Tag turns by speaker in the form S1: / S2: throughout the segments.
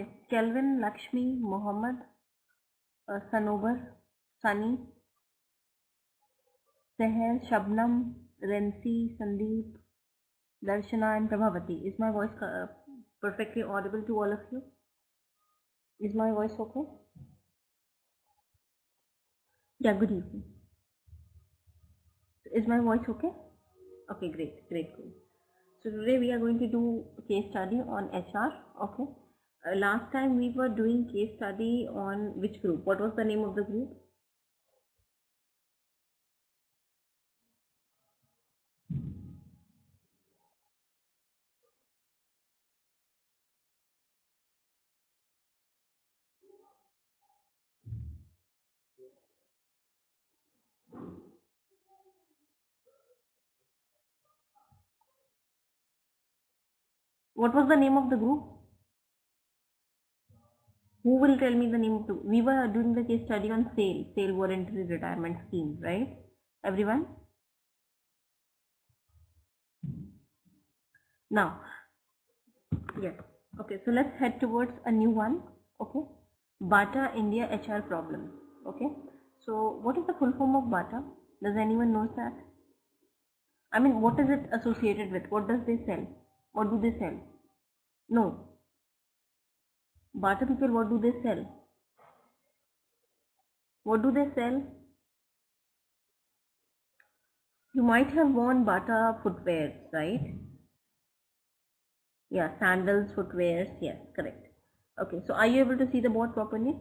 S1: Okay, Kelvin, Lakshmi, Mohammed, Sanobar, Sunny, Seher, Shabnam, Rensi, Sandeep, Darshana and Prabhavati. Is my voice perfectly audible to all of you? Is my voice okay? Yeah, good evening. Is my voice okay? Okay, great. So today we are going to do a case study on HR. Okay. Last time we were doing case study on which group? What was the name of the group? What was the name of the group? Who will tell me the name of the? We were doing the case study on sale voluntary retirement scheme, right? Everyone. Now, yes. Okay, so let's head towards a new one. Okay, Bata India HR problem. Okay, so what is the full form of Bata? Does anyone knows that? I mean, what is it associated with? What does they sell? What do they sell? No. Bata people, what do they sell? What do they sell? You might have worn Bata footwear, right? Yeah, sandals, footwears. Yes, correct. Okay, so are you able to see the board properly?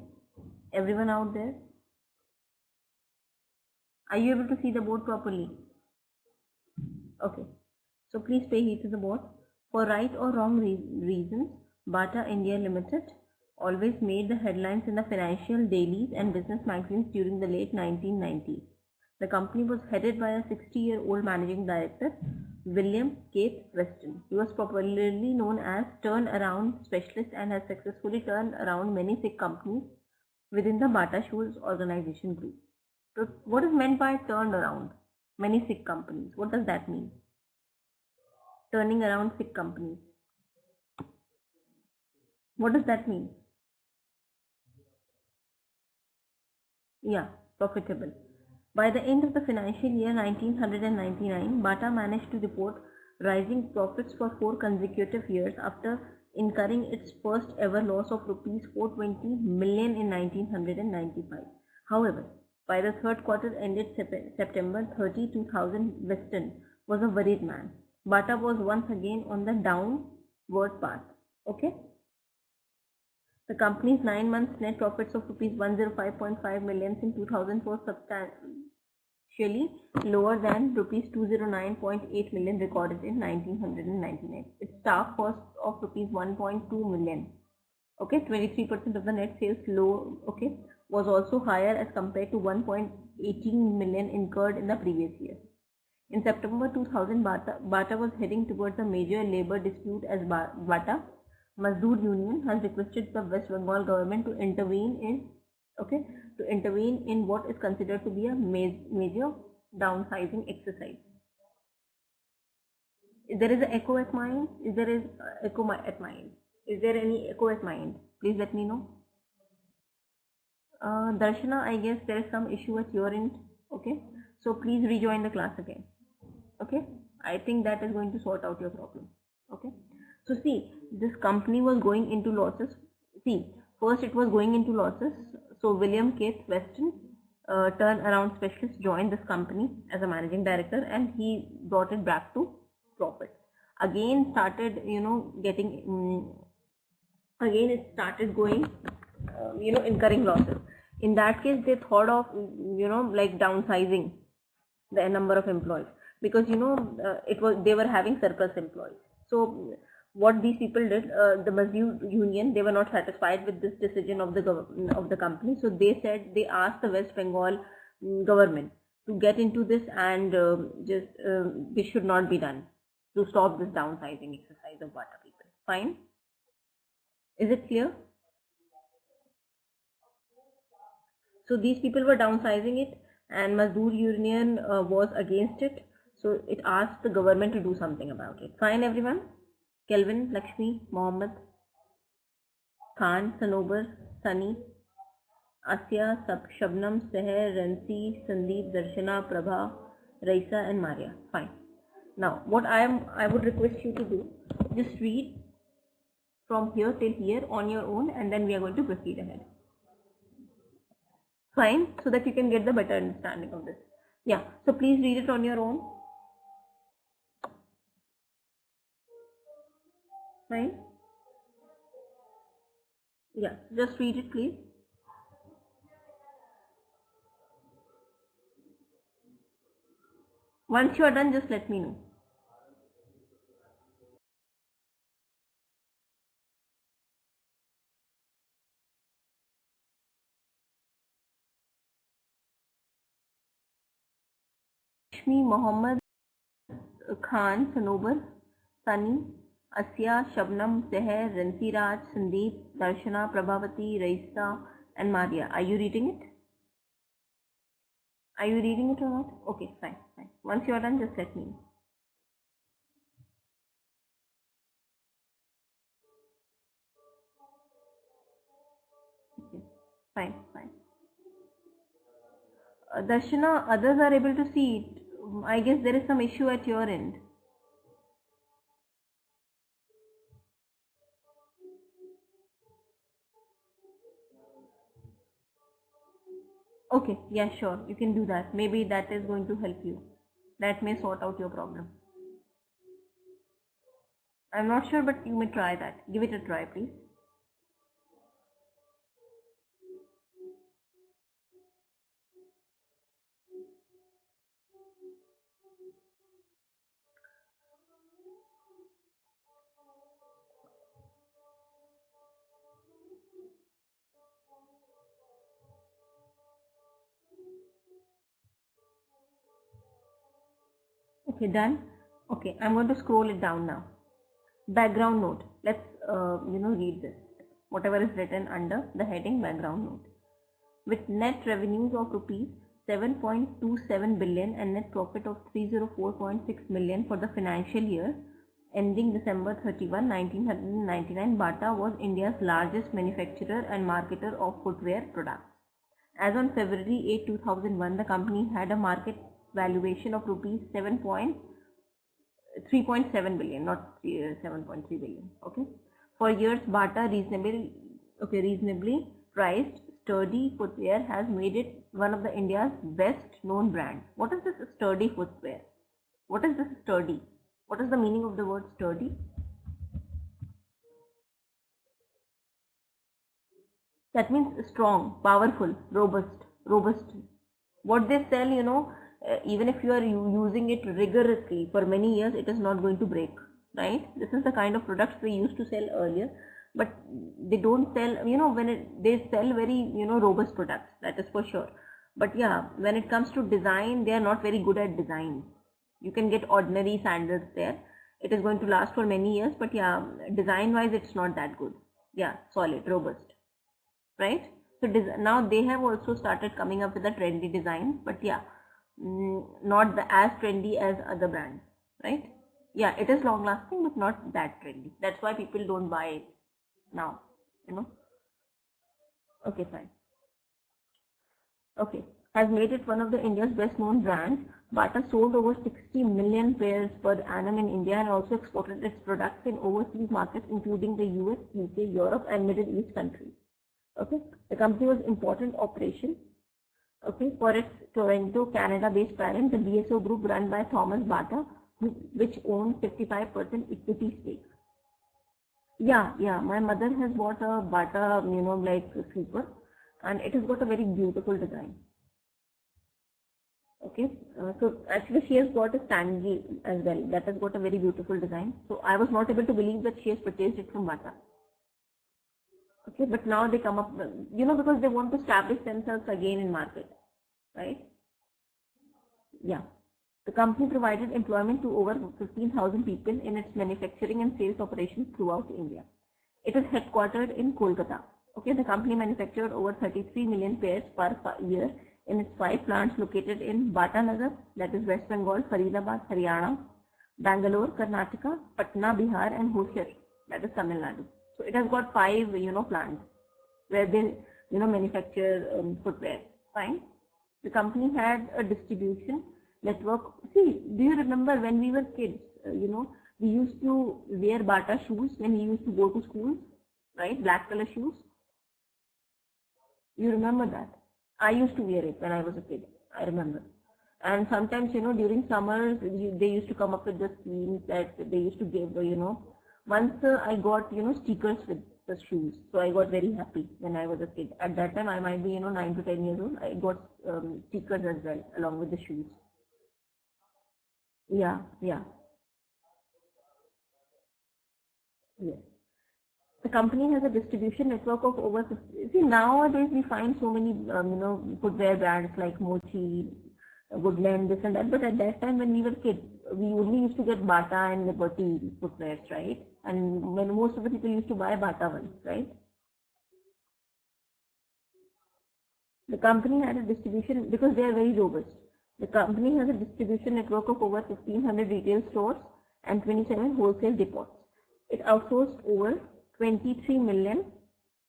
S1: Everyone out there? Are you able to see the board properly? Okay, so please pay heed to the board. For right or wrong reasons, Bata India Limited always made the headlines in the financial dailies and business magazines during the late 1990s. The company was headed by a 60-year-old managing director, William Keith Weston. He was popularly known as turnaround specialist and has successfully turned around many Sikh companies within the Bata Shoes organization group. So what is meant by turned around many Sikh companies? What does that mean? Turning around Sikh companies. What does that mean? Yeah, profitable. By the end of the financial year 1999, Bata managed to report rising profits for 4 consecutive years after incurring its first ever loss of rupees 420 million in 1995. However, by the third quarter ended September 30, 2000, Weston was a worried man. Bata was once again on the downward path. Okay. The company's 9 months net profits of rupees 105.5 million in 2004 substantially lower than rupees 209.8 million recorded in 1999. Its staff costs of rupees 1.2 million. Okay, 23% of the net sales low. Okay, was also higher as compared to 1.18 million incurred in the previous year. In September 2000, Bata was heading towards a major labor dispute as Bata Mazdoor Union has requested the West Bengal government to intervene in what is considered to be a major downsizing exercise. There is an echo at my end. Is there is echo at my end? Is there any echo at my end? Please let me know. Darshana, I guess there is some issue at your end. Okay, so please rejoin the class again. Okay, I think that is going to sort out your problem. Okay, so see, this company was going into losses. See, first it was going into losses. So William Keith Weston, turnaround specialist, joined this company as a managing director, and he brought it back to profit. Again started, again it started going, incurring losses. In that case, they thought of, like downsizing the number of employees, because they were having surplus employees. So what these people did, the Mazdoor Union, they were not satisfied with this decision of the company. So they said, they asked the West Bengal government to get into this, and this should not be done, to stop this downsizing exercise of Bata people. Fine. Is it clear? So these people were downsizing it, and Mazdoor Union was against it. So it asked the government to do something about it. Fine, everyone. Kelvin, Lakshmi, Mohammed. Khan, Sanobar, Sunny, Asya, Shabnam, Seher, Ransi, Sandeep, Darshana, Prabha, Raisa and Maria. Fine. Now what I would request you to do, just read from here till here on your own, and then we are going to proceed ahead. Fine, so that you can get the better understanding of this. Yeah, so please read it on your own. Fine. Yeah, just read it please. Once you are done, just let me know. Rashmi, Mohammed, Khan, Sanobar, Sunny, Asya, Shabnam, Seher, Ransi Raj, Sandeep, Darshana, Prabhavati, Raisa and Maria. Are you reading it? Are you reading it or not? Okay, fine. Once you are done, just let me know. Okay, fine. Darshana, others are able to see it. I guess there is some issue at your end. Okay, yeah, sure. You can do that. Maybe that is going to help you. That may sort out your problem. I'm not sure, but you may try that. Give it a try, please. Okay, done. Okay, I'm going to scroll it down now. Background note. Let's read this. Whatever is written under the heading background note. With net revenues of rupees 7.27 billion and net profit of 304.6 million for the financial year ending December 31, 1999, Bata was India's largest manufacturer and marketer of footwear products. As on February 8, 2001, the company had a market valuation of rupees 3.7 billion, not 7.3 billion. Okay. For years, Bata reasonably priced sturdy footwear has made it one of the India's best known brands. What is this sturdy footwear? What is this sturdy? What is the meaning of the word sturdy? That means strong, powerful, robust. What they sell, even if you are using it rigorously for many years, it is not going to break, right? This is the kind of products they used to sell earlier, but they don't sell, they sell very, robust products, that is for sure. But yeah, when it comes to design, they are not very good at design. You can get ordinary sandals there. It is going to last for many years, but yeah, design wise, it's not that good. Yeah, solid, robust, right? So now they have also started coming up with a trendy design, but yeah, not as trendy as other brands, right? Yeah, it is long lasting, but not that trendy. That's why people don't buy it now, Okay, fine. Okay, has made it one of the India's best known brands. Bata sold over 60 million pairs per annum in India and also exported its products in overseas markets including the US, UK, Europe and Middle East countries. Okay, the company was important operation. Okay, for its Toronto, Canada-based parent, the BSO Group run by Thomas Bata, which owns 55% equity stake. Yeah, my mother has bought a Bata, slipper, and it has got a very beautiful design. Okay, so actually she has got a Stanley as well. That has got a very beautiful design. So I was not able to believe that she has purchased it from Bata. Okay, but now they come up, because they want to establish themselves again in market, right? Yeah. The company provided employment to over 15,000 people in its manufacturing and sales operations throughout India. It is headquartered in Kolkata. Okay, the company manufactured over 33 million pairs per year in its 5 plants located in Bata Nagar, that is West Bengal, Faridabad, Haryana, Bangalore, Karnataka, Patna, Bihar and Hoshiar, that is Tamil Nadu. So it has got 5, plants where they, manufacture footwear. Fine. The company had a distribution network. See, do you remember when we were kids, we used to wear Bata shoes when we used to go to school, right? Black color shoes. You remember that? I used to wear it when I was a kid. I remember. And sometimes, during summers, they used to come up with the schemes that they used to give, Once I got, stickers with the shoes. So I got very happy when I was a kid. At that time, I might be, 9 to 10 years old. I got stickers as well, along with the shoes. Yeah, yeah, yes. The company has a distribution network of over 50. See, nowadays we find so many, footwear brands like Mochi, Woodland, this and that. But at that time when we were kids, we only used to get Bata and Liberty footwears, right? And when most of the people used to buy Bata ones, right? The company had a distribution because they are very robust. The company has a distribution network of over 1500 retail stores and 27 wholesale depots. It outsourced over 23 million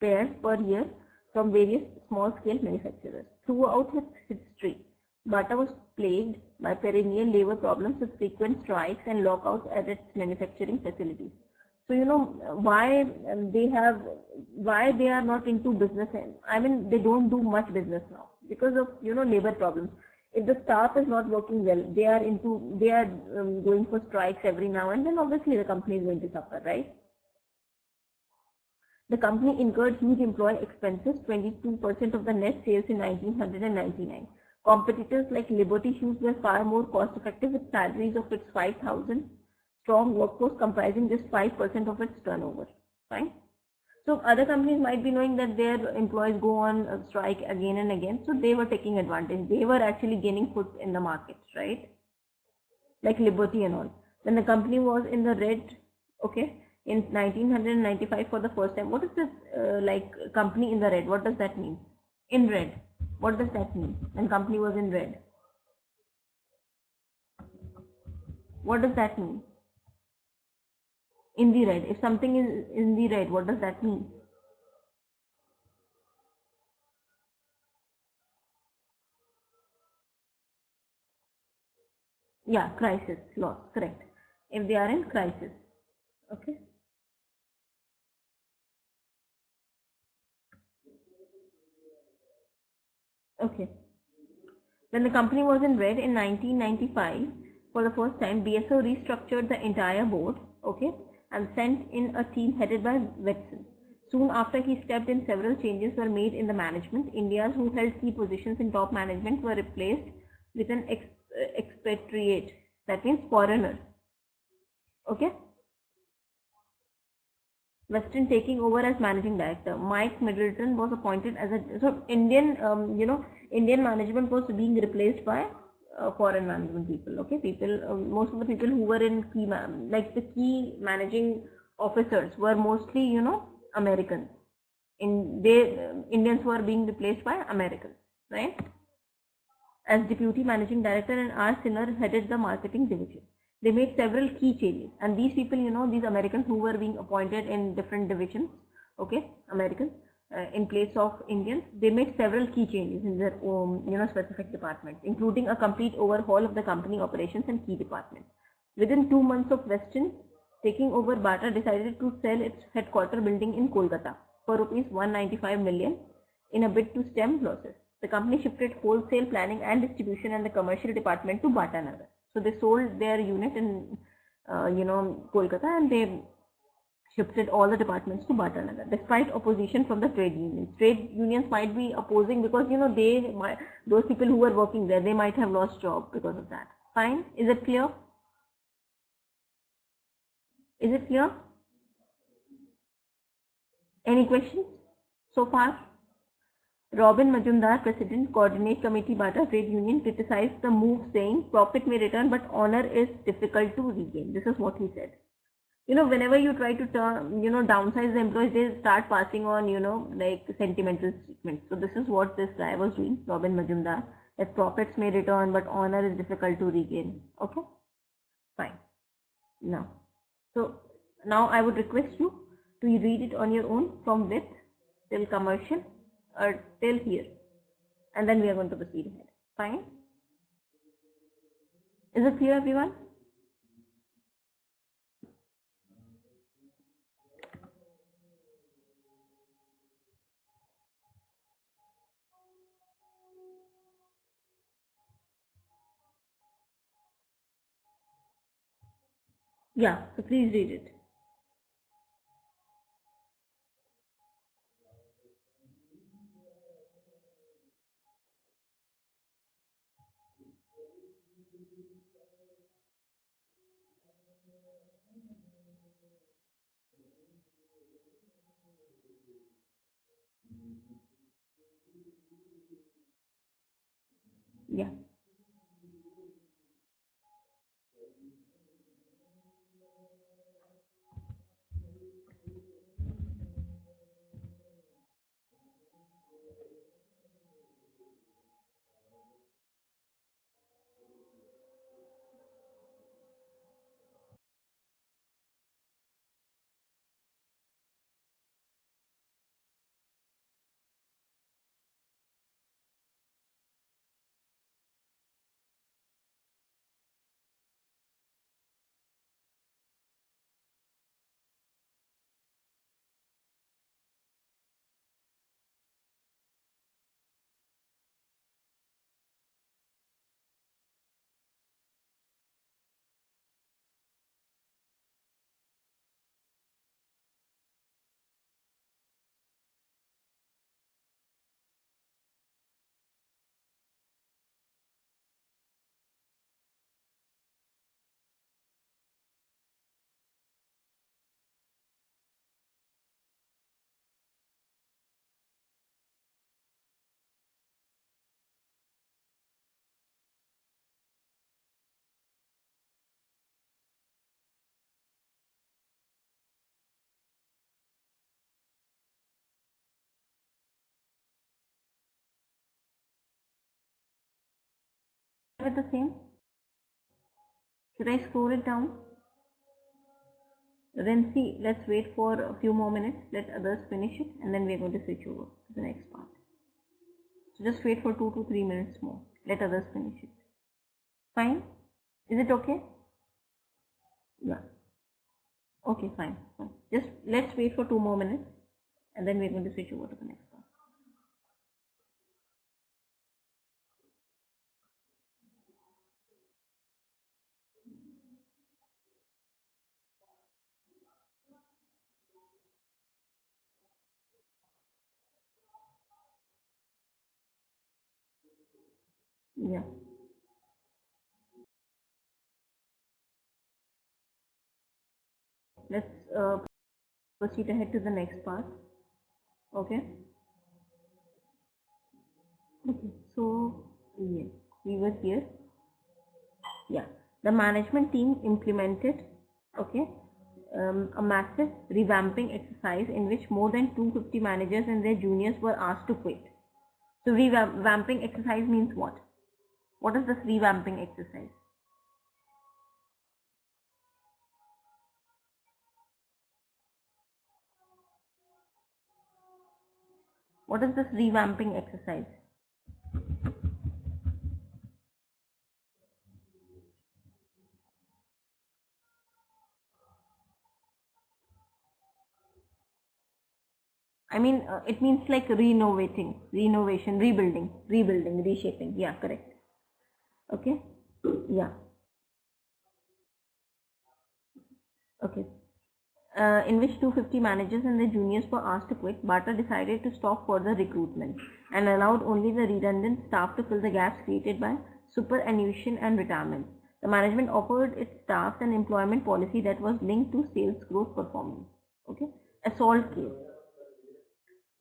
S1: pairs per year from various small-scale manufacturers. Throughout its history, Bata was plagued by perennial labor problems with frequent strikes and lockouts at its manufacturing facilities. So why they are not into business. I mean, they don't do much business now because of labor problems. If the staff is not working well, they are going for strikes every now and then. Obviously, the company is going to suffer, right? The company incurred huge employee expenses, 22% of the net sales in 1999. Competitors like Liberty Shoes were far more cost effective with salaries of its 5,000 strong workforce comprising just 5% of its turnover. Fine. So other companies might be knowing that their employees go on a strike again and again. So they were taking advantage. They were actually gaining foot in the market, right? Like Liberty and all. When the company was in the red, okay, in 1995 for the first time. What is this company in the red? What does that mean? In red. What does that mean? When company was in red. What does that mean? In the red. If something is in the red, what does that mean? Yeah, crisis, loss, correct. If they are in crisis. Okay. Okay. When the company was in red in 1995, for the first time, BSO restructured the entire board, okay, and sent in a team headed by Wetson. Soon after he stepped in, several changes were made in the management. Indians who held key positions in top management were replaced with an expatriate, that means foreigner, okay. Weston taking over as managing director. Mike Middleton was appointed as Indian, Indian management was being replaced by foreign management people. Okay, most of the people who were in the key managing officers were mostly, Americans. Indians were being replaced by Americans, right? As deputy managing director, and R. Sinner headed the marketing division. They made several key changes, and these people, these Americans who were being appointed in different divisions, okay, Americans, in place of Indians, they made several key changes in their own, specific departments, including a complete overhaul of the company operations and key departments. Within 2 months of Weston taking over, Bata decided to sell its headquarter building in Kolkata for rupees 195 million in a bid to stem losses. The company shifted wholesale planning and distribution and the commercial department to Bata Nagar. So they sold their unit in, Kolkata, and they shifted all the departments to Bata Nagar, despite opposition from the trade unions. Trade unions might be opposing because, those people who were working there, they might have lost job because of that. Fine. Is it clear? Is it clear? Any questions so far? Robin Majumdar, President, Coordinate Committee, Bata Trade Union, criticized the move, saying profit may return but honor is difficult to regain. This is what he said. Whenever you try to downsize the employees, they start passing on, sentimental statements. So this is what this guy was doing, Robin Majumdar, that profits may return but honor is difficult to regain. Okay? Fine. Now I would request you to read it on your own from with till commercial or till here, and then we are going to proceed ahead. Fine? Is it clear, everyone? Yeah, so please read it. Yeah. With the same? Should I scroll it down? Then see, let's wait for a few more minutes, let others finish it, and then we're going to switch over to the next part. So just wait for 2 to 3 minutes more, let others finish it. Fine? Is it okay? Yeah. Okay, fine. Just let's wait for 2 more minutes, and then we're going to switch over to the next part. Yeah. Let's proceed ahead to the next part. Okay. Okay. So yes, we were here. Yeah. The management team implemented, okay, a massive revamping exercise in which more than 250 managers and their juniors were asked to quit. So revamping exercise means what? What is this revamping exercise? What is this revamping exercise? I mean, it means like renovation, rebuilding, reshaping. Yeah, correct. Okay. Yeah. Okay. In which 250 managers and their juniors were asked to quit, Bata decided to stop further recruitment and allowed only the redundant staff to fill the gaps created by superannuation and retirement. The management offered its staff an employment policy that was linked to sales growth performance. Okay. Assault case.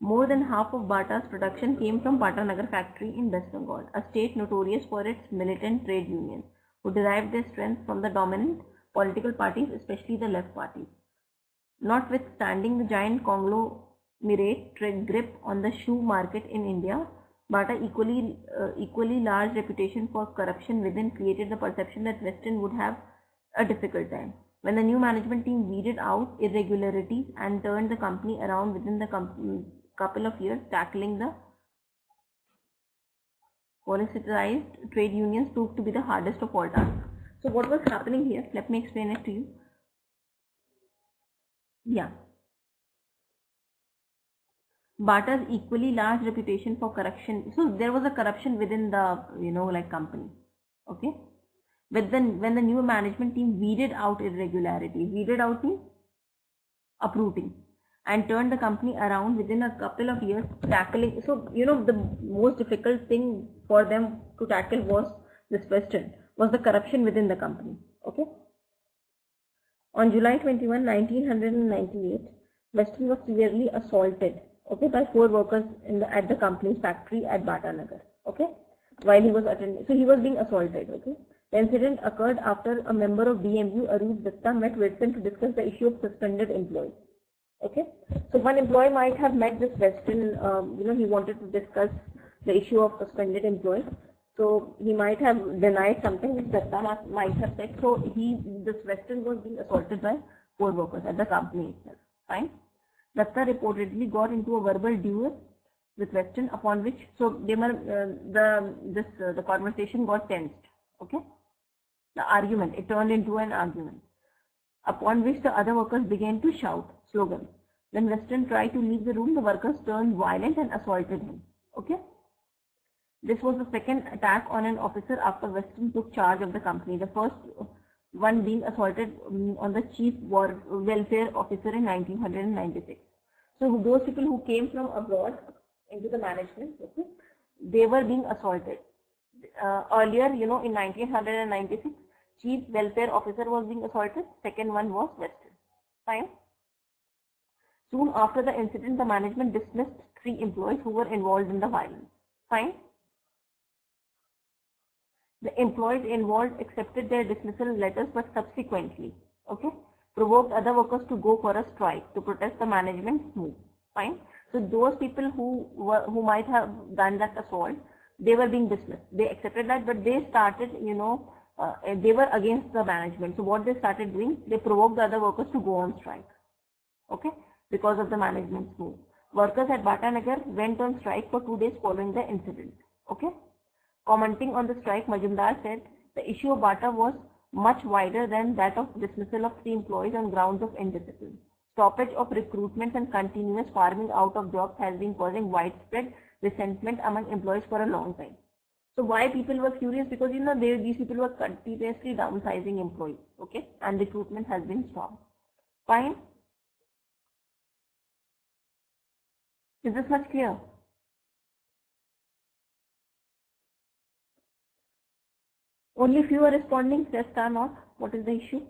S1: More than half of Bata's production came from Patanagar factory in West Bengal, a state notorious for its militant trade unions, who derived their strength from the dominant political parties, especially the left parties. Notwithstanding the giant conglomerate grip on the shoe market in India, Bata equally large reputation for corruption within created the perception that Western would have a difficult time. when the new management team weeded out irregularities and turned the company around within the couple of years, tackling the politicized trade unions proved to be the hardest of all tasks. So what was happening here? Let me explain it to you. Yeah. Bata's equally large reputation for corruption. So there was a corruption within the, company. Okay. But then when the new management team weeded out irregularities, weeded out means uprooting, and turned the company around within a couple of years, tackling. So, the most difficult thing for them to tackle was the corruption within the company. Okay. On July 21, 1998, Western was severely assaulted, okay, by 4 workers at the company's factory at Bata Nagar, okay, while he was attending. So he was being assaulted, okay. The incident occurred after a member of DMU, Arup Datta, met Western to discuss the issue of suspended employees. Okay, so one employee might have met this Western, he wanted to discuss the issue of suspended employees. So he might have denied something which Datta might have said. So this Western was being assaulted by 4 workers at the company itself. Fine. Datta reportedly got into a verbal duel with Western, upon which they were the conversation got tensed. Okay, the argument, it turned into an argument, upon which the other workers began to shout slogans. When Western tried to leave the room, the workers turned violent and assaulted him. Okay. This was the second attack on an officer after Western took charge of the company. The first one being assaulted on the chief welfare officer in 1996. So those people who came from abroad into the management, okay, they were being assaulted. Earlier, in 1996, chief welfare officer was being assaulted. Second one was Western. Fine. Soon after the incident, the management dismissed 3 employees who were involved in the violence. Fine. The employees involved accepted their dismissal letters, but subsequently, okay, provoked other workers to go for a strike to protest the management's move. Fine. So those people who might have done that assault, they were being dismissed. They accepted that, but they started, they were against the management. So what they started doing, they provoked the other workers to go on strike. Okay, because of the management's move. Workers at Bata Nagar went on strike for 2 days following the incident. Okay. Commenting on the strike, Majumdar said the issue of Bata was much wider than that of dismissal of 3 employees on grounds of indiscipline. Stoppage of recruitments and continuous farming out of jobs has been causing widespread resentment among employees for a long time. So why people were furious? Because these people were continuously downsizing employees, okay, and recruitment has been stopped. Fine. Is this much clear? Only few are responding, rest are not. What is the issue?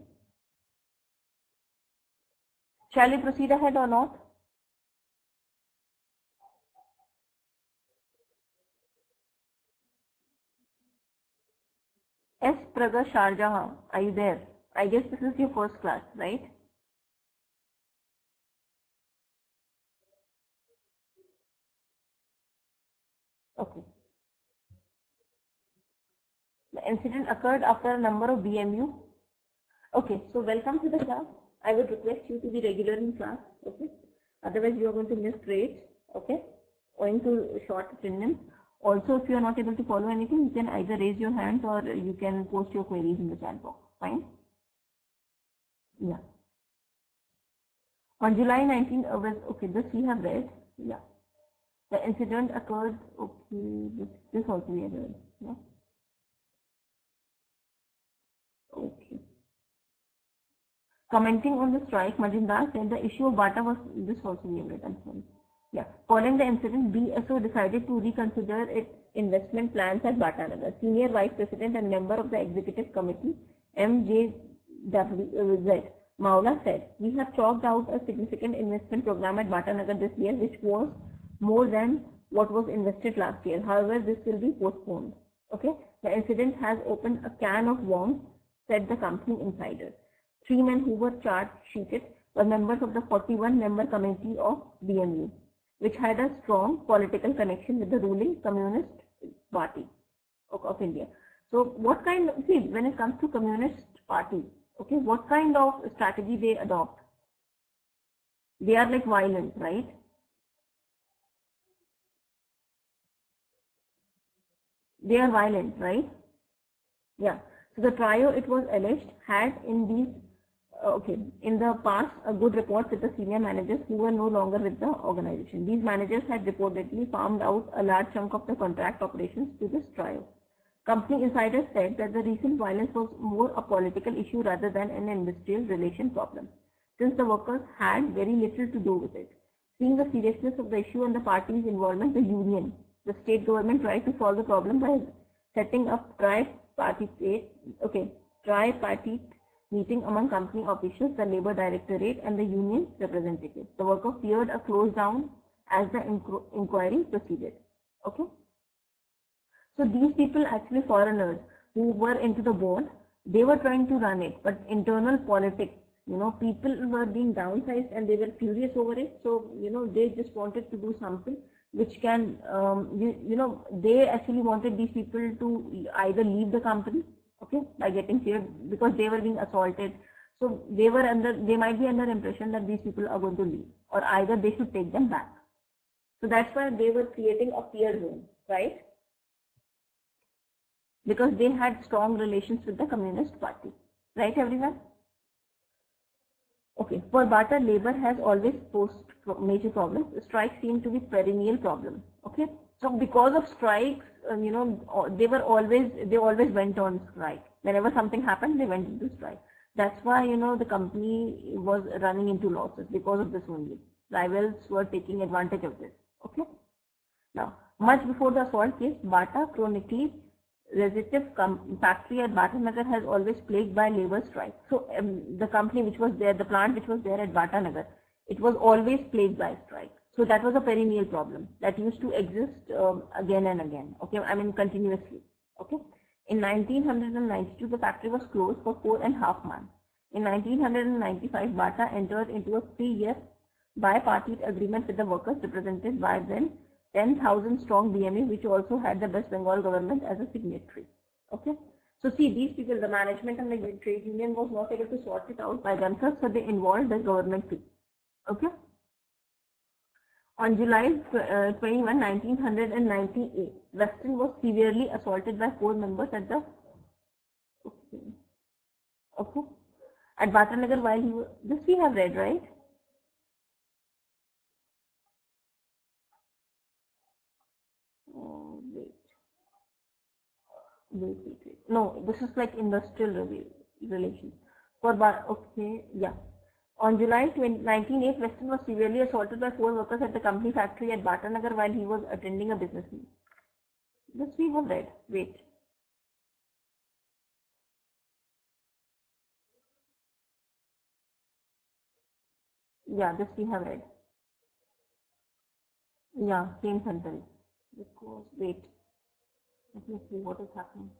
S1: Shall we proceed ahead or not? S. Praga Sharjah, are you there? I guess this is your first class, right? Okay. The incident occurred after a number of BMU. Okay, so welcome to the class. I would request you to be regular in class, okay? Otherwise you are going to miss grades, okay? Owing to short attendance. Also, if you are not able to follow anything, you can either raise your hands or you can post your queries in the chat box. Fine? Yeah. On July 19, okay, this we have read. Yeah. The incident occurred, okay, this also we have read. Yeah. Okay. Commenting on the strike, Majumdar said the issue of Bata was, this also we have read, I'm sorry. Yeah. Following the incident, BSO decided to reconsider its investment plans at Bata Nagar. Senior Vice President and member of the Executive Committee, MJWZ, Maula said, we have chalked out a significant investment program at Bata Nagar this year, which was more than what was invested last year. However, this will be postponed. Okay. The incident has opened a can of worms, said the company insiders. 3 men who were charge sheeted were members of the 41-member committee of BMU, which had a strong political connection with the ruling Communist Party of India. So what kind of, see, when it comes to Communist Party, Okay, what kind of strategy they adopt? They are like violent, right? They are violent, right? Yeah. So the trio, it was alleged, had in these, in the past, a good rapport with the senior managers who were no longer with the organization. These managers had reportedly farmed out a large chunk of the contract operations to this trio. Company insiders said that the recent violence was more a political issue rather than an industrial relation problem, since the workers had very little to do with it. Seeing the seriousness of the issue and the party's involvement, the union, the state government tried to solve the problem by setting up tripartite meeting among company officials, the labor directorate, and the union representatives. The worker feared a close down as the inquiry proceeded. Okay. So these people, actually foreigners who were into the board, they were trying to run it, but internal politics, people were being downsized and they were furious over it. So, they just wanted to do something which can, they actually wanted these people to either leave the company, okay, by getting feared because they were being assaulted. So they might be under impression that these people are going to leave, or either they should take them back. So that's why they were creating a fear zone, right? Because they had strong relations with the Communist Party, right, everyone? Okay, for Bata, labor has always posed major problems. Strikes seem to be perennial problem. Okay, so because of strikes, they always went on strike. Whenever something happened, they went into strike. That's why the company was running into losses because of this only. Rivals were taking advantage of this. Okay, now much before the assault case, Bata chronically Resistive factory at Bhatanagar has always plagued by labor strike. So the company which was there, the plant which was there at Bhatanagar, it was always plagued by strike. So that was a perennial problem that used to exist again and again. Okay, I mean continuously. Okay. In 1992, the factory was closed for 4.5 months. In 1995, Bata entered into a 3-year bipartite agreement with the workers represented by then 10,000 strong BME, which also had the West Bengal government as a signatory. Okay. So see, these people, the management and the trade union was not able to sort it out by themselves, so they involved the government too. Okay. On July 21, 1998, Weston was severely assaulted by 4 members at the at Bhatanagar while he was, this we have read, right? Wait. No, this is like industrial relations. On July 1998, Weston was severely assaulted by 4 workers at the company factory at Bhatanagar while he was attending a business meeting. This we have read. Wait. Yeah, this we have read. Yeah, same sentence. Because, wait. Let me see what is happening.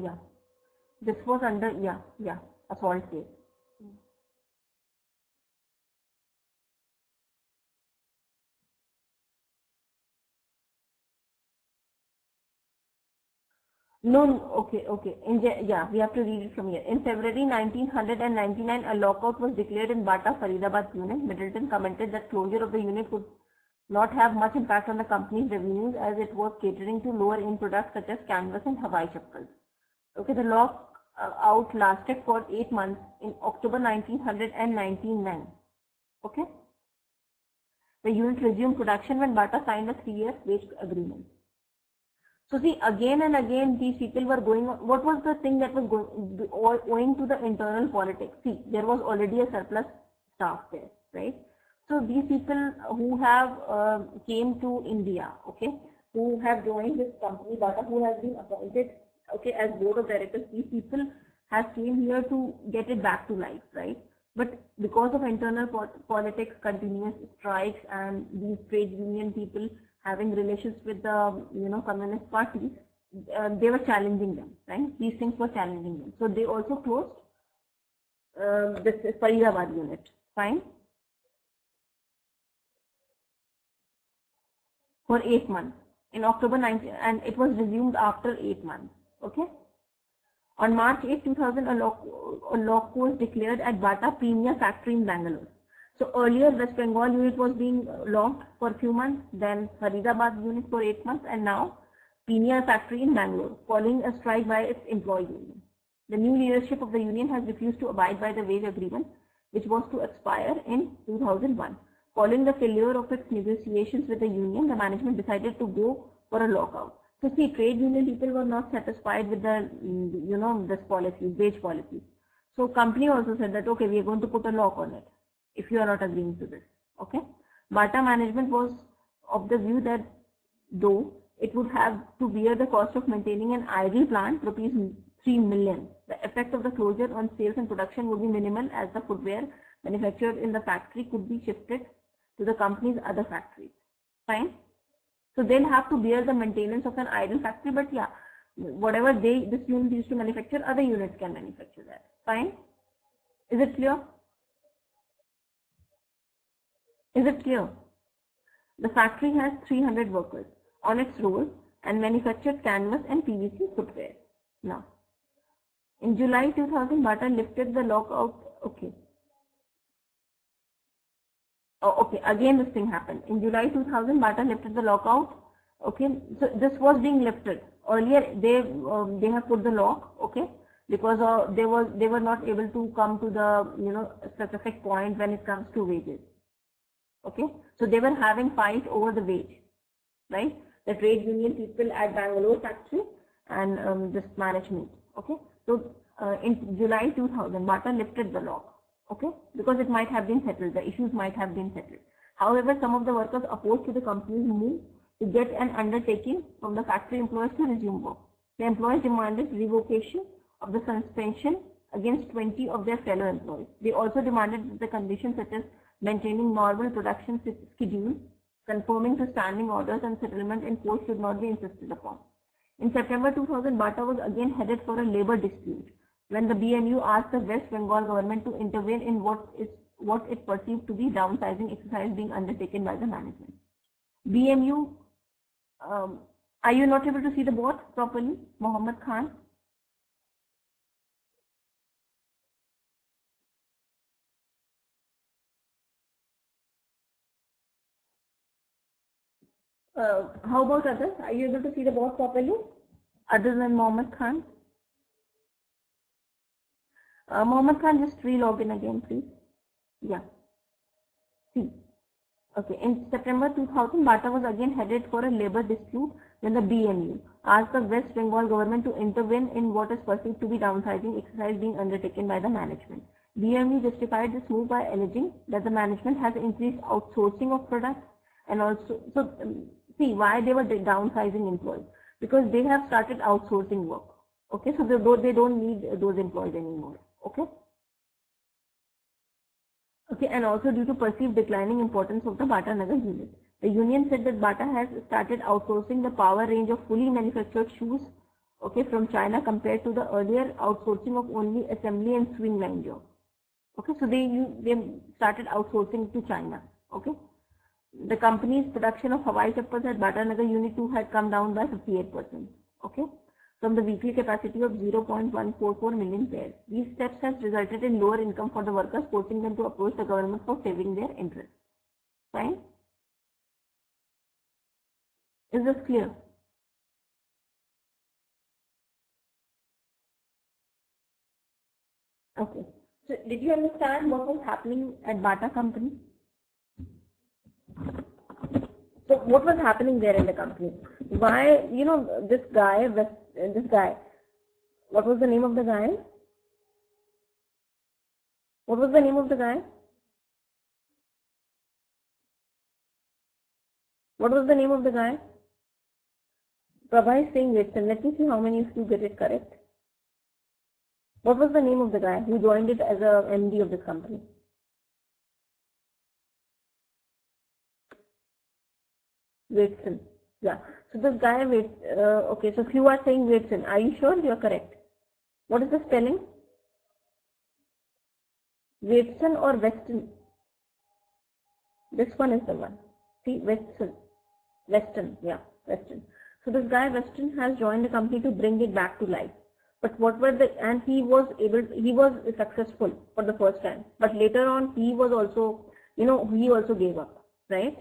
S1: Yeah. This was under, assault case. No, okay. We have to read it from here. In February 1999, a lockout was declared in Bata Faridabad unit. Middleton commented that closure of the unit would not have much impact on the company's revenues as it was catering to lower end products such as canvas and Hawaii chappals. Okay, the lockout lasted for 8 months in October 1999. Okay. The unit resumed production when Bata signed a 3-year wage agreement. So see, again and again, these people were going on. What was the thing that was going, owing to the internal politics? See, there was already a surplus staff there, right? So these people who have came to India, okay, who have joined this company, Bata, who has been appointed, okay, as board of directors, these people have came here to get it back to life, right? But because of internal politics, continuous strikes, and these trade union people having relations with the communist parties, they were challenging them, right? These things were challenging them. So they also closed this Faridabad unit. Fine. For 8 months in October 19, and it was resumed after 8 months. Okay. On March 8, 2000, a lock was declared at Bata Premier factory in Bangalore. So earlier West Bengal unit was being locked for a few months, then Faridabad unit for 8 months, and now Premier factory in Bangalore, following a strike by its employee union. The new leadership of the union has refused to abide by the wage agreement, which was to expire in 2001. Following the failure of its negotiations with the union, the management decided to go for a lockout. So see, trade union people were not satisfied with the, this policy, wage policy. So company also said that, okay, we are going to put a lock on it if you are not agreeing to this. Okay. Bata management was of the view that though it would have to bear the cost of maintaining an idle plant, rupees 3 million. The effect of the closure on sales and production would be minimal, as the footwear manufactured in the factory could be shifted to the company's other factories. Fine. So they'll have to bear the maintenance of an idle factory, but yeah, whatever this unit used to manufacture, other units can manufacture that. Fine. Is it clear? Is it clear? The factory has 300 workers on its rolls and manufactured canvas and PVC footwear. Now, in July 2000, Bata lifted the lockout. Okay. Oh, okay. Again, this thing happened. In July 2000, Bata lifted the lockout. Okay. So this was being lifted. Earlier, they have put the lock. Okay. Because they were not able to come to the specific point when it comes to wages. Okay. So they were having fight over the wage, right? The trade union people at Bangalore factory and this management. Okay. So in July 2000, Bata lifted the lock. Okay, because it might have been settled, the issues might have been settled. However, some of the workers opposed to the company's move to get an undertaking from the factory employees to resume work. The employees demanded revocation of the suspension against 20 of their fellow employees. They also demanded that the conditions such as maintaining normal production schedule, conforming to standing orders and settlement in court should not be insisted upon. In September 2000, Bata was again headed for a labor dispute when the BMU asked the West Bengal government to intervene in what it perceived to be downsizing exercise being undertaken by the management. BMU, are you not able to see the board properly, Mohammed Khan? How about others? Are you able to see the board properly? Other than Mohammed Khan? Mohammed Khan, just re-log in again, please. Yeah. See. Okay. In September 2000, Bata was again headed for a labor dispute when the BMU asked the West Bengal government to intervene in what is perceived to be downsizing exercise being undertaken by the management. BMU justified this move by alleging that the management has increased outsourcing of products and also, see why they were downsizing employees, because they have started outsourcing work. Okay, so they don't need those employees anymore. Okay. Okay, and also due to perceived declining importance of the Bata Nagar unit. The union said that Bata has started outsourcing the power range of fully manufactured shoes, okay, from China compared to the earlier outsourcing of only assembly and swing line job. Okay, so they started outsourcing to China. Okay. The company's production of Hawaii chappals at Bata Nagar Unit 2 had come down by 58%. Okay. From the weekly capacity of 0.144 million pairs. These steps have resulted in lower income for the workers, forcing them to approach the government for saving their interest. Fine? Is this clear? Okay. So did you understand what was happening at Bata company? So what was happening there in the company? Why, this guy, what was the name of the guy? What was the name of the guy? What was the name of the guy? Prabha is saying Whitson. Let me see how many of you get it correct. What was the name of the guy who joined it as a MD of this company? Whitson. Yeah. So this guy, okay, so if you are saying Whitson, are you sure you are correct? What is the spelling? Whitson or Weston? This one is the one. See, Weston. Weston, yeah, Weston. So this guy, Weston, has joined the company to bring it back to life. But what were the, and he was successful for the first time, but later on he was also, he also gave up, right?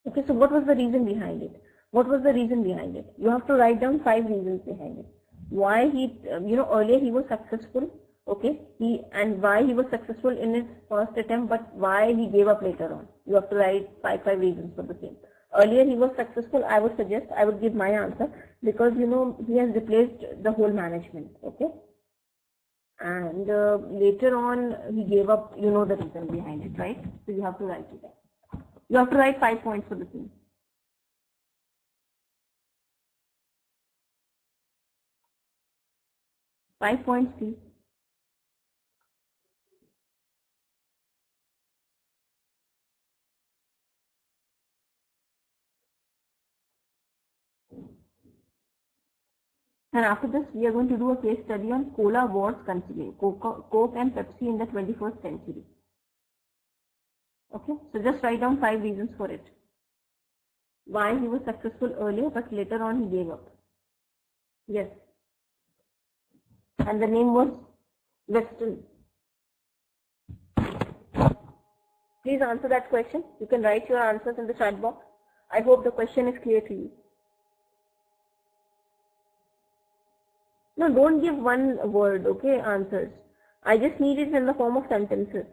S1: Okay, so what was the reason behind it? What was the reason behind it? You have to write down 5 reasons behind it. Why he, earlier he was successful, okay, and why he was successful in his first attempt, but why he gave up later on. You have to write five reasons for the same. Earlier he was successful, I would give my answer, because he has replaced the whole management, okay, and later on he gave up, the reason behind it, right? So you have to write it down. You have to write 5 points for the same. 5 points, please. And after this, we are going to do a case study on Cola Wars continuing, Coke and Pepsi in the 21st century. Okay, so just write down 5 reasons for it. Why he was successful earlier, but later on he gave up. Yes. And the name was Weston. Please answer that question. You can write your answers in the chat box. I hope the question is clear to you. No, don't give one word, okay, answers. I just need it in the form of sentences.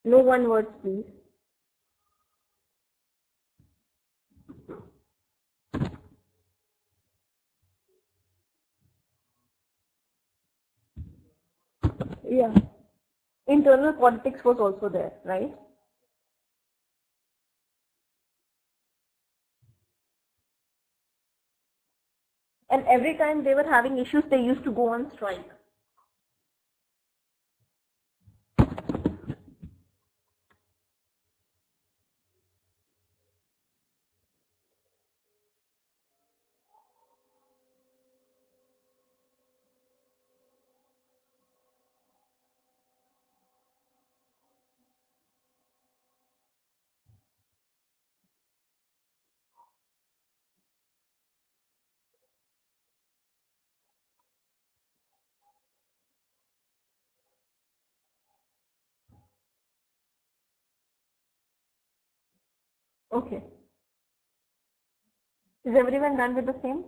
S1: No one word, please. Yeah. Internal politics was also there, right? And every time they were having issues, they used to go on strike. Okay. Is everyone done with the same?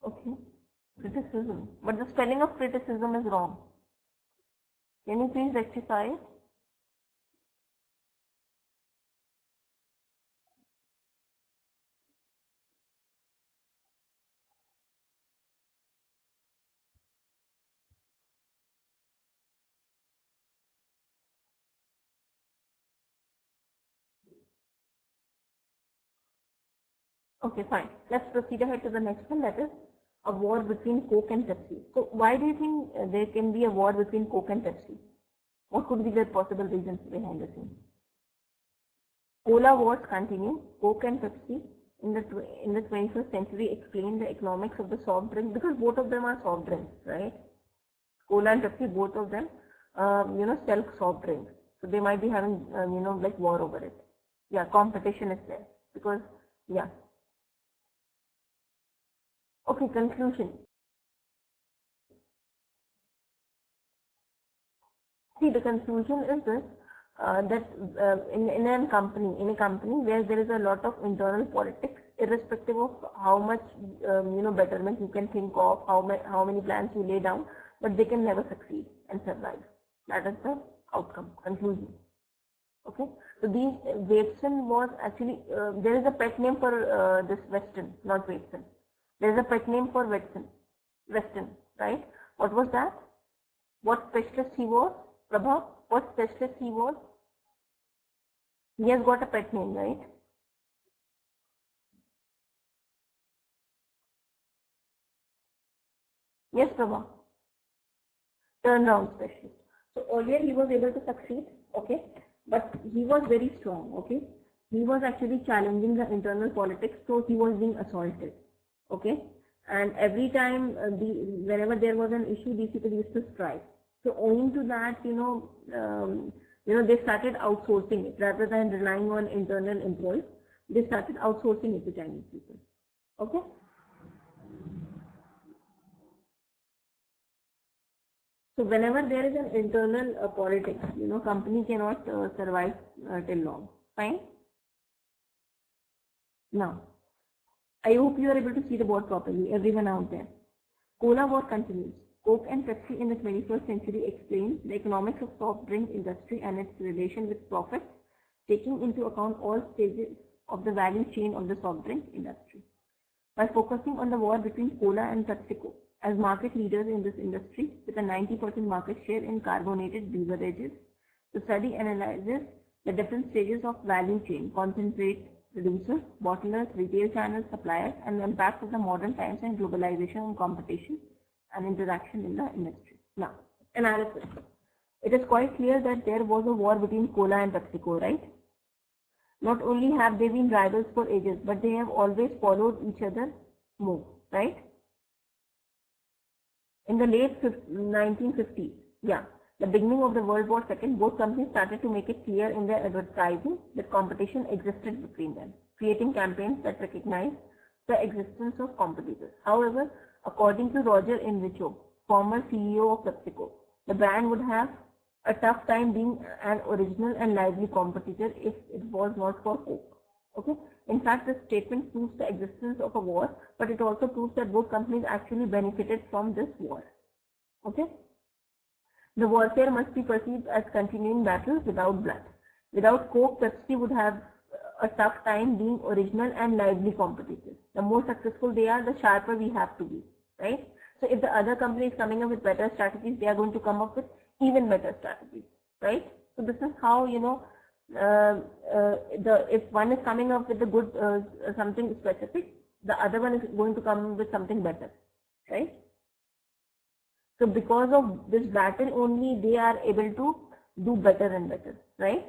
S1: Okay. Criticism. But the spelling of criticism is wrong. Can you please rectify it? Okay, fine. Let's proceed ahead to the next one, that is a war between Coke and Pepsi. So why do you think there can be a war between Coke and Pepsi? What could be the possible reasons behind the scene? Cola wars continue. Coke and Pepsi in the 21st century explain the economics of the soft drink, because both of them are soft drinks, right? Cola and Pepsi, both of them, sell soft drinks. So they might be having, like war over it. Yeah, competition is there because, yeah. Okay, conclusion. See, the conclusion is this, that in a company where there is a lot of internal politics, irrespective of how much betterment you can think of, how many plans you lay down, but they can never succeed and survive. That is the outcome, conclusion. Okay, so these Weston was actually there is a pet name for this Weston, not Weston. There is a pet name for Weston, right? What was that? What specialist he was? Prabha, what specialist he was? He has got a pet name, right? Yes, Prabha. Turnaround specialist. So earlier he was able to succeed, okay, but he was very strong, okay. He was actually challenging the internal politics, so he was being assaulted, okay. And every time, whenever there was an issue, these people used to strike. So owing to that, they started outsourcing it rather than relying on internal employees. They started outsourcing it to Chinese people, okay. So whenever there is an internal politics, company cannot survive till long. Fine. Now, I hope you are able to see the board properly, everyone out there. Cola war continues. Coke and Pepsi in the 21st century explain the economics of soft drink industry and its relation with profit, taking into account all stages of the value chain of the soft drink industry. By focusing on the war between Cola and PepsiCo as market leaders in this industry with a 90% market share in carbonated beverages, the study analyzes the different stages of value chain, concentrate producers, bottlers, retail channels, suppliers, and the impact of the modern times and globalization on competition and interaction in the industry. Now, analysis. It is quite clear that there was a war between Cola and PepsiCo, right? Not only have they been rivals for ages, but they have always followed each other more, right? In the late 1950s, the beginning of the World War II, both companies started to make it clear in their advertising that competition existed between them, creating campaigns that recognize the existence of competitors. However, according to Roger Enrico, former CEO of PepsiCo, the brand would have a tough time being an original and lively competitor if it was not for Coke. Okay. In fact, this statement proves the existence of a war, but it also proves that both companies actually benefited from this war. Okay. The warfare must be perceived as continuing battle without blood. Without Coke, Pepsi would have a tough time being original and lively competitors. The more successful they are, the sharper we have to be, right? So if the other company is coming up with better strategies, they are going to come up with even better strategies, right? So this is how, if one is coming up with a good something specific, the other one is going to come with something better, right? So because of this battle only, they are able to do better and better, right?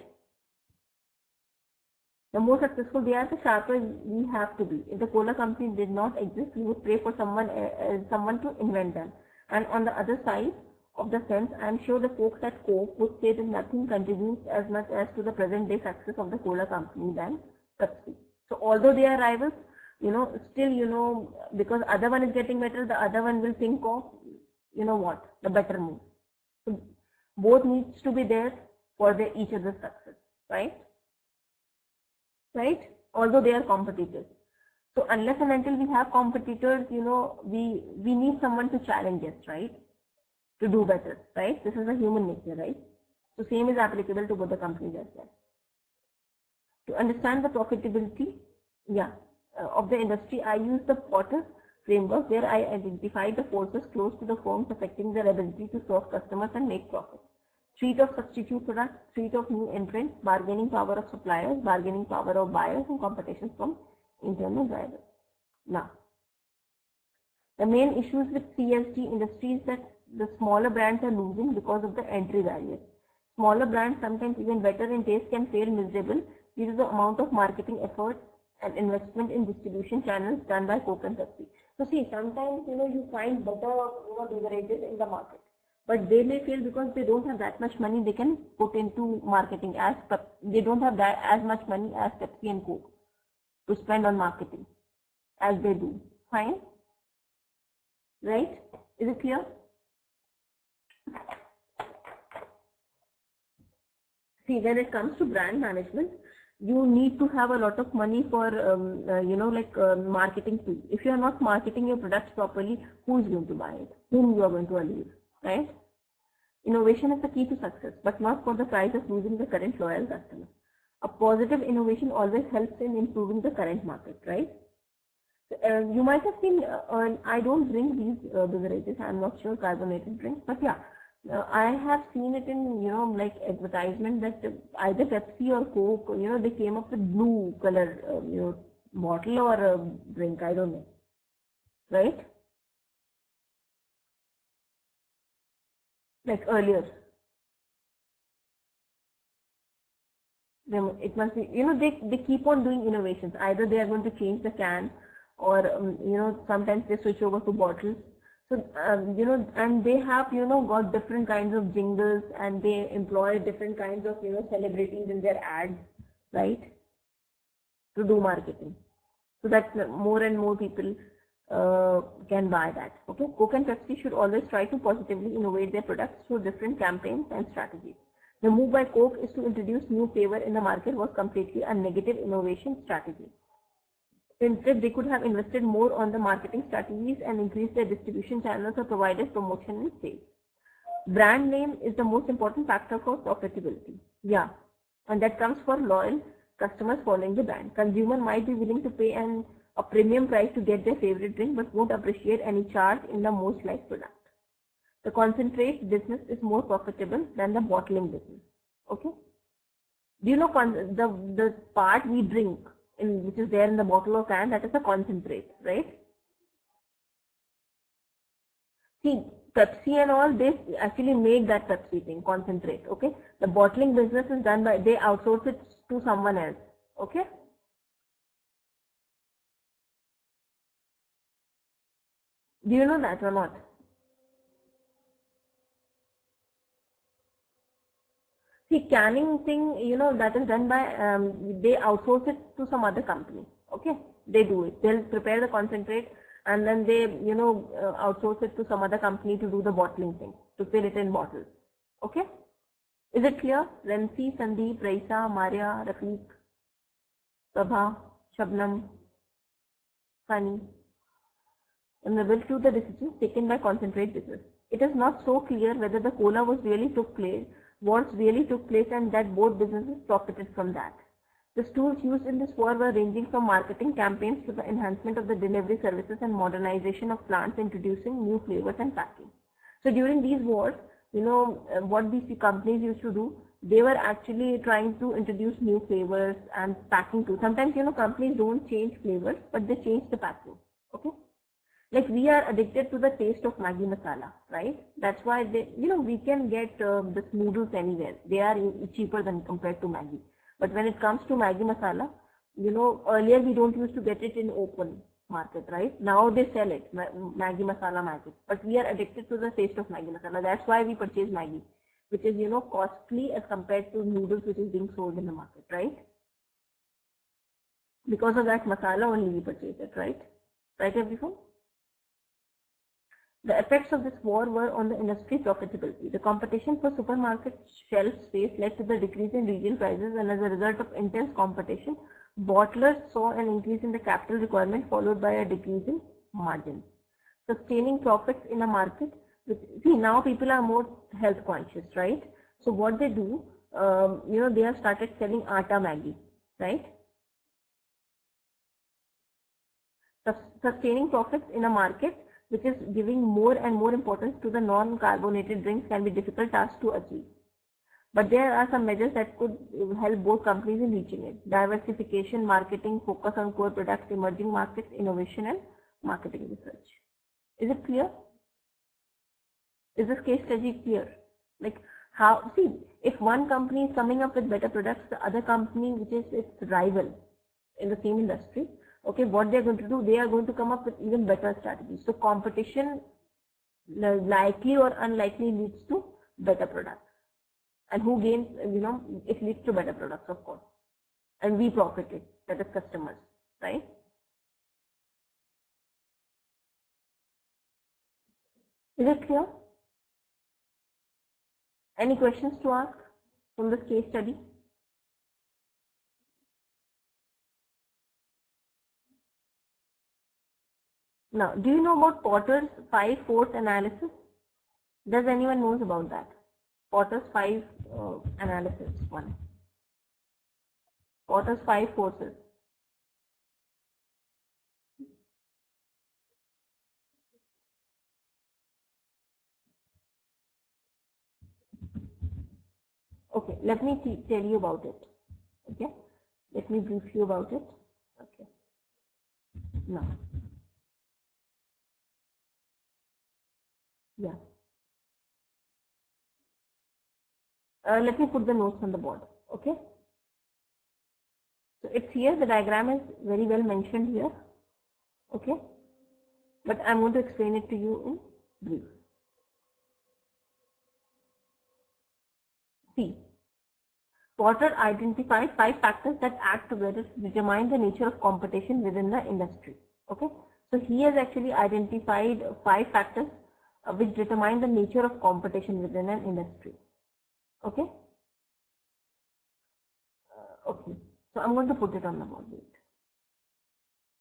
S1: The more successful they are, the sharper we have to be. If the cola company did not exist, we would pray for someone to invent them. And on the other side of the fence, I am sure the folks at Coke would say that nothing contributes as much as to the present day success of the cola company than Pepsi. So although they are rivals, still, because other one is getting better, the other one will think of, the better move. So both needs to be there for each other's success, right? Right? Although they are competitors. So unless and until we have competitors, we need someone to challenge us, right? To do better, right? This is a human nature, right? So same is applicable to both the companies as well. To understand the profitability, of the industry, I use the Potter framework where I identify the forces close to the firms affecting their ability to serve customers and make profit. Threat of substitute products, threat of new entrants, bargaining power of suppliers, bargaining power of buyers, and competition from internal drivers. Now, the main issues with CSD industry is that the smaller brands are losing because of the entry barriers. Smaller brands, sometimes even better in taste, can fail miserable due to the amount of marketing efforts and investment in distribution channels done by Coke and Pepsi. So see, sometimes you find better beverages in the market, but they may fail because they don't have that much money they can put into marketing they don't have as much money as Pepsi and Coke to spend on marketing as they do. Fine, right? Is it clear? See, when it comes to brand management, you need to have a lot of money for marketing too. If you are not marketing your products properly, who is going to buy it? Whom you are going to allure, right? Innovation is the key to success, but not for the price of losing the current loyal customers. A positive innovation always helps in improving the current market, right? So, you might have seen, I don't drink these beverages, I'm not sure carbonated drinks, but I have seen it in, advertisement that either Pepsi or Coke, they came up with blue color, bottle or a drink, I don't know, right? like earlier. It must be, they keep on doing innovations. Either they are going to change the can, or sometimes they switch over to bottles. So and they have got different kinds of jingles, and they employ different kinds of celebrities in their ads, right, to do marketing, so that more and more people can buy that. Okay, Coke and Pepsi should always try to positively innovate their products through different campaigns and strategies. The move by Coke is to introduce new flavor in the market was completely a negative innovation strategy. Instead, they could have invested more on the marketing strategies and increased their distribution channels or provided promotion and sales. Brand name is the most important factor for profitability. Yeah, and that comes for loyal customers following the brand. Consumer might be willing to pay a premium price to get their favorite drink, but won't appreciate any charge in the most liked product. The concentrate business is more profitable than the bottling business. Okay. Do you know the part we drink which is there in the bottle or can, that is a concentrate, right? See, Pepsi and all, they actually make that Pepsi thing, concentrate. Okay. The bottling business is done by, they outsource it to someone else. Okay. Do you know that or not? See, canning thing, that is done by, they outsource it to some other company. Okay, they do it. They'll prepare the concentrate, and then they, outsource it to some other company to do the bottling thing, to fill it in bottles. Okay, is it clear? Rensi, Sandeep, Raisa, Maria, Rafiq, Prabha, Shabnam, Sunny. In regards to the decisions taken by concentrate business, it is not so clear whether the cola was really took place, and that both businesses profited from that. The tools used in this war were ranging from marketing campaigns to the enhancement of the delivery services and modernization of plants, introducing new flavors and packing. So during these wars, what these companies used to do, they were actually trying to introduce new flavors and packing too. Sometimes, companies don't change flavors, but they change the packing. Okay. Like we are addicted to the taste of Maggi masala, right? That's why we can get this noodles anywhere. They are cheaper than compared to Maggi. But when it comes to Maggi masala, earlier we don't used to get it in open market, right? Now they sell it, Maggi masala magic. But we are addicted to the taste of Maggi masala. That's why we purchase Maggi, which is, costly as compared to noodles which is being sold in the market, right? Because of that masala only we purchase it, right? Right, everyone? The effects of this war were on the industry profitability. The competition for supermarket shelf space led to the decrease in retail prices, and as a result of intense competition, bottlers saw an increase in the capital requirement followed by a decrease in margins. Sustaining profits in a market, see, now people are more health conscious, right? So what they do, they have started selling Atta Maggi, right? Sustaining profits in a market which is giving more and more importance to the non-carbonated drinks can be difficult task to achieve. But there are some measures that could help both companies in reaching it. Diversification, marketing, focus on core products, emerging markets, innovation and marketing research. Is it clear? Is this case study clear? Like how, see, if one company is coming up with better products, the other company which is its rival in the same industry, okay, what they're going to do, they are going to come up with even better strategies. So competition likely or unlikely leads to better products. And who gains, it leads to better products, of course. And we profited, that is customers, right? Is it clear? Any questions to ask from this case study? Now, do you know about Potter's 5 force analysis? Does anyone knows about that? Potter's 5 analysis one. Potter's 5 forces. Okay, let me tell you about it. Okay, let me brief you about it. Okay, now, yeah. Let me put the notes on the board. Okay. So it's here, the diagram is very well mentioned here. Okay. But I'm going to explain it to you in brief. See, Porter identified 5 factors that act together to determine the nature of competition within the industry. Okay. So he has actually identified 5 factors which determine the nature of competition within an industry. Okay. Okay. So I'm going to put it on the board. Wait.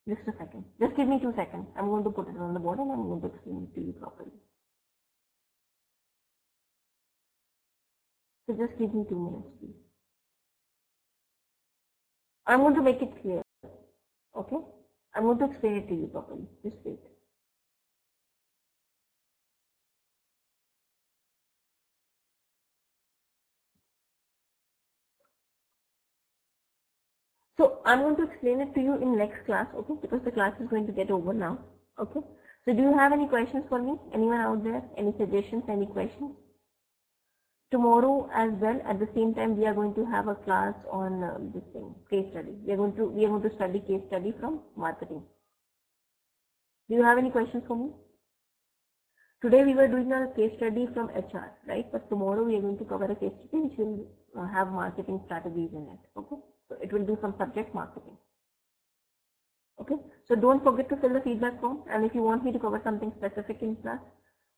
S1: Just a second. Just give me 2 seconds. I'm going to put it on the board and I'm going to explain it to you properly. So just give me 2 minutes, please. I'm going to make it clear. Okay? I'm going to explain it to you properly. Just wait. So I'm going to explain it to you in next class, okay? Because the class is going to get over now. Okay? So do you have any questions for me? Anyone out there? Any suggestions? Any questions? Tomorrow as well, at the same time, we are going to have a class on this thing, case study. We are going to study case study from marketing. Do you have any questions for me? Today we were doing a case study from HR, right? But tomorrow we are going to cover a case study which will have marketing strategies in it. Okay, so it will do some subject marketing. Okay, so don't forget to fill the feedback form. And if you want me to cover something specific in class,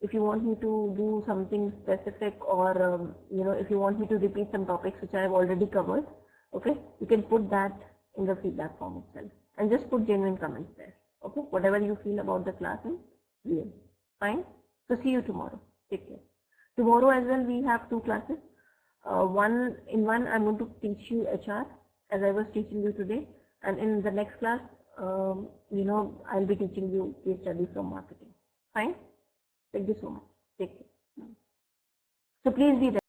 S1: if you want me to do something specific, or if you want me to repeat some topics which I have already covered, okay, you can put that in the feedback form itself and just put genuine comments there. Okay, whatever you feel about the class is real. Fine. So see you tomorrow. Take care. Tomorrow as well we have 2 classes. One I'm going to teach you HR as I was teaching you today, and in the next class, I'll be teaching you case study from marketing. Fine. Thank you so much. Take care. So please be there.